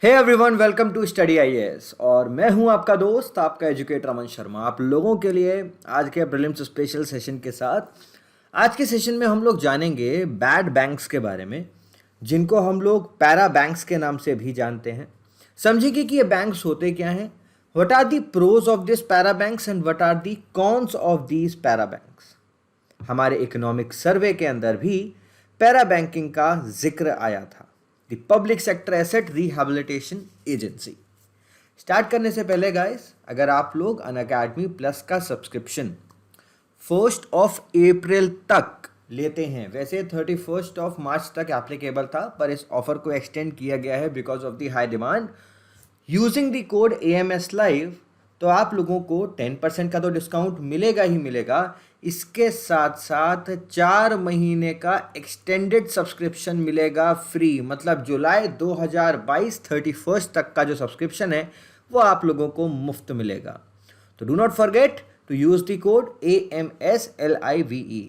Hey everyone, welcome to study IAS. और मैं हूं आपका दोस्त, आपका एजुकेटर अमन शर्मा, आप लोगों के लिए आज के प्रीलिम्स स्पेशल सेशन के साथ। आज के सेशन में हम लोग जानेंगे बैड बैंक्स के बारे में, जिनको हम लोग पैरा बैंक्स के नाम से भी जानते हैं। समझिए कि ये बैंक्स होते क्या हैं, what are the pros of this para banks and what are the cons of these para banks. हमारे इकोनॉमिक सर्वे के अंदर भी पैरा बैंकिंग का जिक्र आया था, the public sector asset rehabilitation agency. Start करने से पहले गाइस, अगर आप लोग अनअकैडमी प्लस का सब्सक्रिप्शन 1 अप्रैल तक लेते हैं, वैसे 31 मार्च तक एप्लीकेबल था, पर इस ऑफर को एक्सटेंड किया गया है because of the high demand using the code AMS Live, तो आप लोगों को 10% का तो डिस्काउंट मिलेगा ही मिलेगा। इसके साथ साथ 4 महीने का एक्सटेंडेड सब्सक्रिप्शन मिलेगा फ्री, मतलब जुलाई 2022 31 तक का जो सब्सक्रिप्शन है वो आप लोगों को मुफ्त मिलेगा। तो do not forget to use the code AMS LIVE।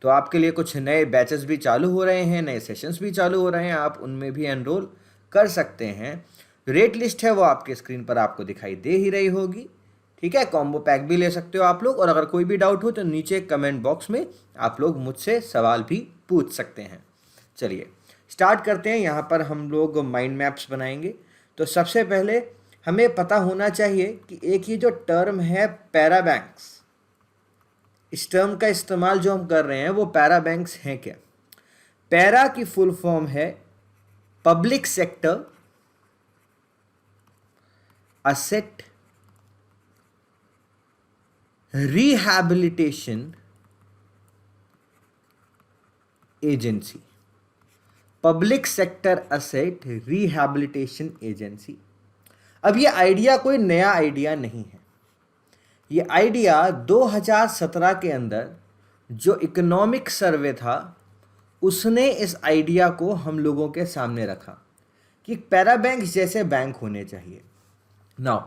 तो आपके लिए कुछ नए बैचेस भी चालू हो रहे हैं, नए सेशंस भी चालू हो रहे हैं, आप उनमें भी एनरोल कर सकते हैं। रेट लिस्ट है वो आपके स्क्रीन पर आपको दिखाई दे ही रही होगी, ठीक है। कॉम्बो पैक भी ले सकते हो आप लोग, और अगर कोई भी डाउट हो तो नीचे कमेंट बॉक्स में आप लोग मुझसे सवाल भी पूछ सकते हैं। चलिए स्टार्ट करते हैं। यहाँ पर हम लोग माइंड मैप्स बनाएंगे। तो सबसे पहले हमें पता होना चाहिए कि एक ये जो टर्म है पैरा बैंक्स, इस टर्म का इस्तेमाल जो हम कर रहे हैं वो पैरा बैंक्स हैं क्या। पैरा की फुल फॉर्म है public sector asset rehabilitation agency. Public sector asset rehabilitation agency. अब ये आइडिया कोई नया आइडिया नहीं है। ये आइडिया 2017 के अंदर जो इकोनॉमिक सर्वे था उसने इस आइडिया को हम लोगों के सामने रखा कि पैरा बैंक जैसे बैंक होने चाहिए। नाउ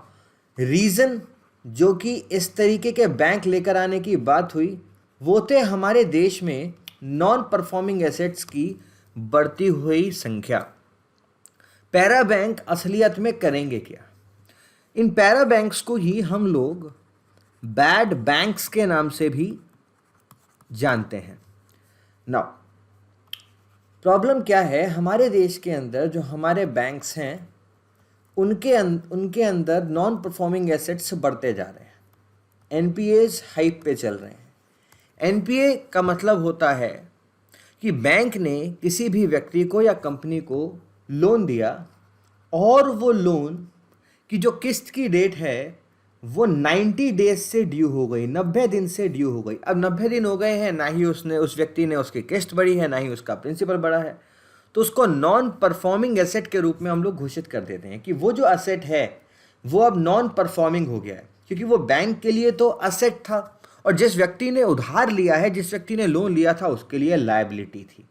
रीज़न जो कि इस तरीके के बैंक लेकर आने की बात हुई वो थे हमारे देश में नॉन परफॉर्मिंग एसेट्स की बढ़ती हुई संख्या। पैरा बैंक असलियत में करेंगे क्या? इन पैरा बैंक्स को ही हम लोग बैड बैंक्स के नाम से भी जानते हैं। नाउ प्रॉब्लम क्या है, हमारे देश के अंदर जो हमारे बैंक्स हैं उनके अंदर नॉन परफॉर्मिंग एसेट्स बढ़ते जा रहे हैं। NPAs हाइप पे चल रहे हैं। NPA का मतलब होता है कि बैंक ने किसी भी व्यक्ति को या कंपनी को लोन दिया और वो लोन की जो किस्त की डेट है वो 90 डेज से ड्यू हो गई, 90 दिन से ड्यू हो गई। अब 90 दिन हो गए हैं, ना ही उस व्यक्ति ने उसकी किस्त बढ़ी है, ना ही उसका प्रिंसिपल बढ़ा है, तो उसको नॉन परफॉर्मिंग एसेट के रूप में हम लोग घोषित कर देते हैं कि वो जो एसेट है वो अब नॉन परफॉर्मिंग हो गया है, क्योंकि वो बैंक के लिए तो एसेट था और जिस व्यक्ति ने उधार लिया है, जिस व्यक्ति ने लोन लिया था, उसके लिए लायबिलिटी थी।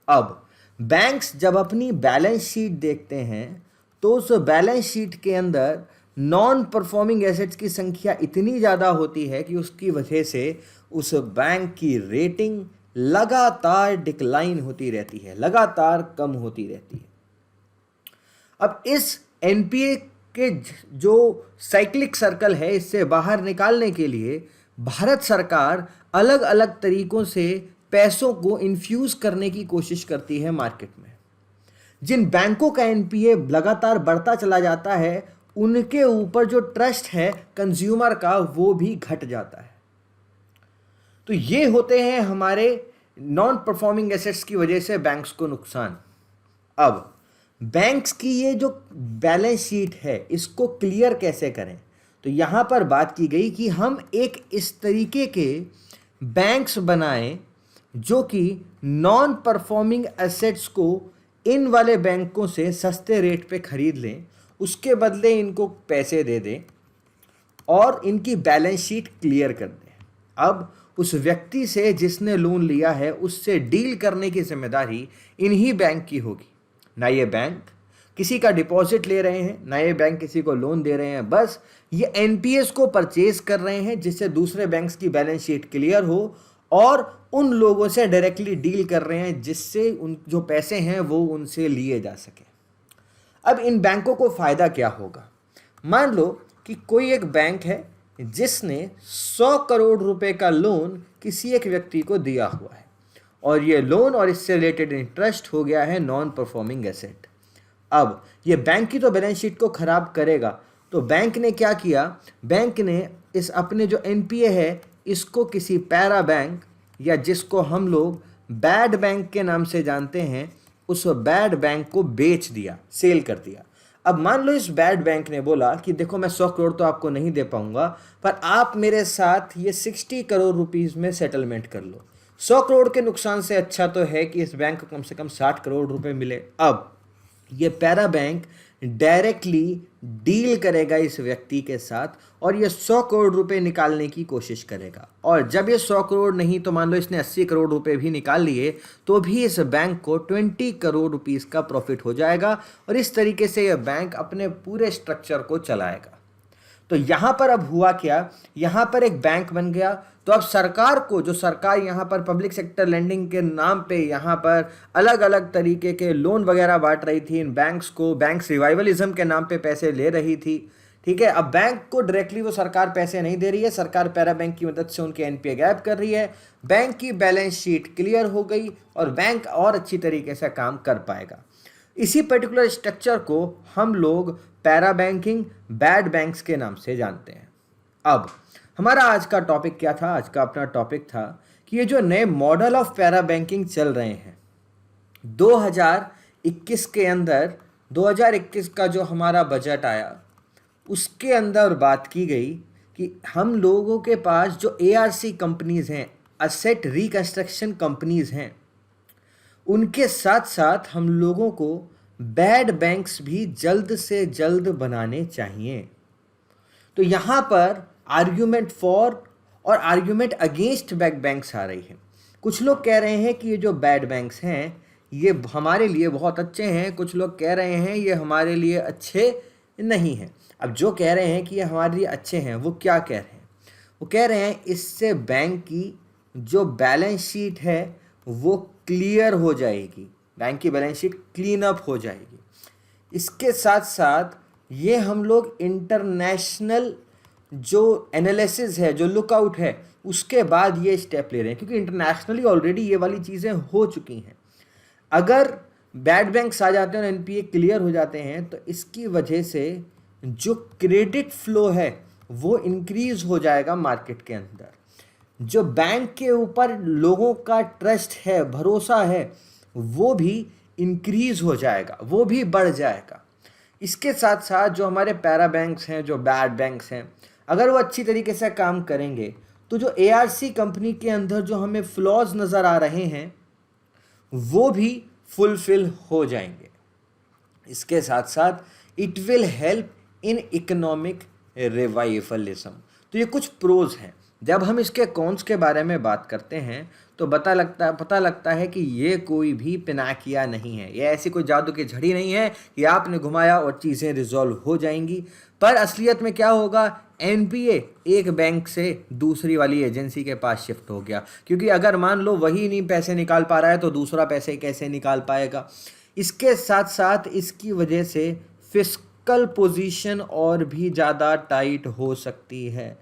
अब बैंक्स जब अपनी बैलेंस शीट देखते हैं तो उस बैलेंस शीट के अंदर नॉन परफॉर्मिंग एसेट्स की संख्या इतनी ज़्यादा होती है कि उसकी वजह से उस बैंक की रेटिंग लगातार डिक्लाइन होती रहती है, लगातार कम होती रहती है। अब इस NPA के जो साइक्लिक सर्कल है, इससे बाहर निकालने के लिए भारत सरकार अलग अलग तरीकों से पैसों को इन्फ्यूज करने की कोशिश करती है मार्केट में। जिन बैंकों का NPA लगातार बढ़ता चला जाता है उनके ऊपर जो ट्रस्ट है कंज्यूमर का वो भी घट जाता है। तो ये होते हैं हमारे नॉन परफॉर्मिंग एसेट्स की वजह से बैंक्स को नुकसान। अब बैंक्स की ये जो बैलेंस शीट है इसको क्लियर कैसे करें, तो यहाँ पर बात की गई कि हम एक इस तरीके के बैंक्स बनाएं जो कि नॉन परफॉर्मिंग एसेट्स को इन वाले बैंकों से सस्ते रेट पे खरीद लें, उसके बदले इनको पैसे दे दें और इनकी बैलेंस शीट क्लियर कर दें। अब उस व्यक्ति से जिसने लोन लिया है उससे डील करने की जिम्मेदारी इन्हीं बैंक की होगी। ना ये बैंक किसी का डिपॉजिट ले रहे हैं, ना ये बैंक किसी को लोन दे रहे हैं, बस ये NPAs को परचेज कर रहे हैं जिससे दूसरे बैंक्स की बैलेंस शीट क्लियर हो और उन लोगों से डायरेक्टली डील कर रहे हैं जिससे उन जो पैसे हैं वो उनसे लिए जा सके। अब इन बैंकों को फ़ायदा क्या होगा? मान लो कि कोई एक बैंक है जिसने 100 करोड़ रुपए का लोन किसी एक व्यक्ति को दिया हुआ है और ये लोन और इससे रिलेटेड इंटरेस्ट हो गया है नॉन परफॉर्मिंग एसेट। अब ये बैंक की तो बैलेंस शीट को खराब करेगा, तो बैंक ने क्या किया? बैंक ने इस अपने जो एनपीए है इसको किसी पैरा बैंक या जिसको हम लोग बैड बैंक के नाम से जानते हैं, उस बैड बैंक को बेच दिया, सेल कर दिया। अब मान लो इस बैड बैंक ने बोला कि देखो मैं 100 करोड़ तो आपको नहीं दे पाऊंगा, पर आप मेरे साथ ये 60 करोड़ रुपीस में सेटलमेंट कर लो। 100 करोड़ के नुकसान से अच्छा तो है कि इस बैंक को कम से कम 60 करोड़ रुपए मिले। अब ये पैरा बैंक डायरेक्टली डील करेगा इस व्यक्ति के साथ और ये 100 करोड़ रुपए निकालने की कोशिश करेगा, और जब ये 100 करोड़ नहीं तो मान लो इसने 80 करोड़ रुपए भी निकाल लिए, तो भी इस बैंक को 20 करोड़ रुपीस का प्रॉफिट हो जाएगा और इस तरीके से यह बैंक अपने पूरे स्ट्रक्चर को चलाएगा। तो यहाँ पर अब हुआ क्या? यहाँ पर एक बैंक बन गया, तो अब सरकार को, जो सरकार यहाँ पर पब्लिक सेक्टर लेंडिंग के नाम पे यहाँ पर अलग अलग तरीके के लोन वगैरह बांट रही थी इन बैंक्स को, बैंक्स रिवाइवलिज्म के नाम पे पैसे ले रही थी, ठीक है। अब बैंक को डायरेक्टली वो सरकार पैसे नहीं दे रही है, सरकार पैरा बैंक की मदद से उनके एनपीए गायब कर रही है, बैंक की बैलेंस शीट क्लियर हो गई और बैंक और अच्छी तरीके से काम कर पाएगा। इसी पर्टिकुलर स्ट्रक्चर को हम लोग पैरा बैंकिंग, बैड बैंक्स के नाम से जानते हैं। अब हमारा आज का टॉपिक क्या था? आज का अपना टॉपिक था कि ये जो नए मॉडल ऑफ पैरा बैंकिंग चल रहे हैं 2021 के अंदर, 2021 का जो हमारा बजट आया उसके अंदर बात की गई कि हम लोगों के पास जो एआरसी कंपनीज़ हैं, असेट रिकंस्ट्रक्शन कंपनीज़ हैं, उनके साथ साथ हम लोगों को बैड बैंक्स भी जल्द से जल्द बनाने चाहिए। तो यहाँ पर आर्ग्यूमेंट फॉर और आर्ग्यूमेंट अगेंस्ट बैड बैंक्स आ रही है। कुछ लोग कह रहे हैं कि ये जो बैड बैंक्स हैं ये हमारे लिए बहुत अच्छे हैं, कुछ लोग कह रहे हैं ये हमारे लिए अच्छे नहीं हैं। अब जो कह रहे हैं कि ये हमारे लिए अच्छे हैं वो क्या कह रहे हैं? वो कह रहे हैं इससे बैंक की जो बैलेंस शीट है वो क्लियर हो जाएगी, बैंक की बैलेंस शीट क्लीन अप हो जाएगी। इसके साथ साथ ये हम लोग इंटरनेशनल जो एनालिसिस है, जो लुकआउट है, उसके बाद ये स्टेप ले रहे हैं, क्योंकि इंटरनेशनली ऑलरेडी ये वाली चीज़ें हो चुकी हैं। अगर बैड बैंक्स आ जाते हैं और एनपीए क्लियर हो जाते हैं तो इसकी वजह से जो क्रेडिट फ्लो है वो इंक्रीज हो जाएगा मार्केट के अंदर। जो बैंक के ऊपर लोगों का ट्रस्ट है, भरोसा है, वो भी इंक्रीज हो जाएगा, वो भी बढ़ जाएगा। इसके साथ साथ जो हमारे पैरा बैंक्स हैं, जो बैड बैंक्स हैं, अगर वो अच्छी तरीके से काम करेंगे तो जो एआरसी कंपनी के अंदर जो हमें फ्लॉज नज़र आ रहे हैं वो भी फुलफिल हो जाएंगे। इसके साथ साथ it will help in economic revivalism. तो ये कुछ प्रोज हैं। जब हम इसके कॉन्स के बारे में बात करते हैं तो पता लगता है कि ये कोई भी पिनाकिया नहीं है, ये ऐसी कोई जादू की झड़ी नहीं है कि आपने घुमाया और चीज़ें रिजॉल्व हो जाएंगी। पर असलियत में क्या होगा? एनपीए एक बैंक से दूसरी वाली एजेंसी के पास शिफ्ट हो गया, क्योंकि अगर मान लो वही नहीं पैसे निकाल पा रहा है तो दूसरा पैसे कैसे निकाल पाएगा। इसके साथ साथ इसकी वजह से फिस्कल पोजीशन और भी ज़्यादा टाइट हो सकती है।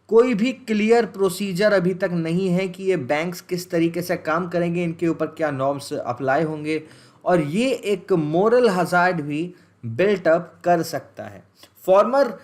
कोई भी क्लियर प्रोसीजर अभी तक नहीं है कि ये बैंक्स किस तरीके से काम करेंगे, इनके ऊपर क्या नॉर्म्स अप्लाई होंगे, और ये एक मोरल हजार्ड भी बिल्टअप कर सकता है। Farmer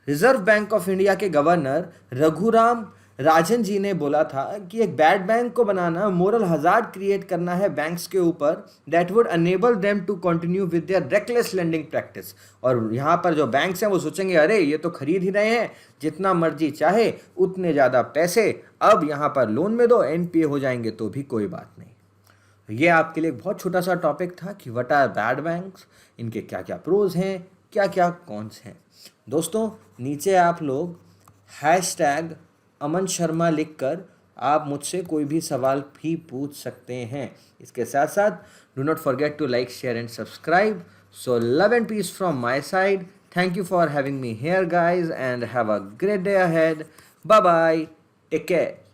reserve bank of India के गवर्नर रघुराम राजन जी ने बोला था कि एक बैड बैंक को बनाना मोरल हजार्ड क्रिएट करना है बैंक्स के ऊपर, that would enable them to continue with their reckless lending practice. और यहाँ पर जो बैंक्स हैं वो सोचेंगे अरे ये तो खरीद ही रहे हैं, जितना मर्जी चाहे उतने ज़्यादा पैसे अब यहाँ पर लोन में दो, एनपीए हो जाएंगे तो भी कोई बात नहीं। ये आपके लिए एक बहुत छोटा सा टॉपिक था कि व्हाट आर बैड बैंक्स, इनके क्या क्या प्रोज हैं, क्या क्या कॉन्स हैं। दोस्तों नीचे आप लोग हैशटैग अमन शर्मा लिखकर आप मुझसे कोई भी सवाल भी पूछ सकते हैं। इसके साथ साथ do not forget to like, share and subscribe. So love and peace from my side. Thank you for having me here guys and have a great day ahead. Bye bye. Take care.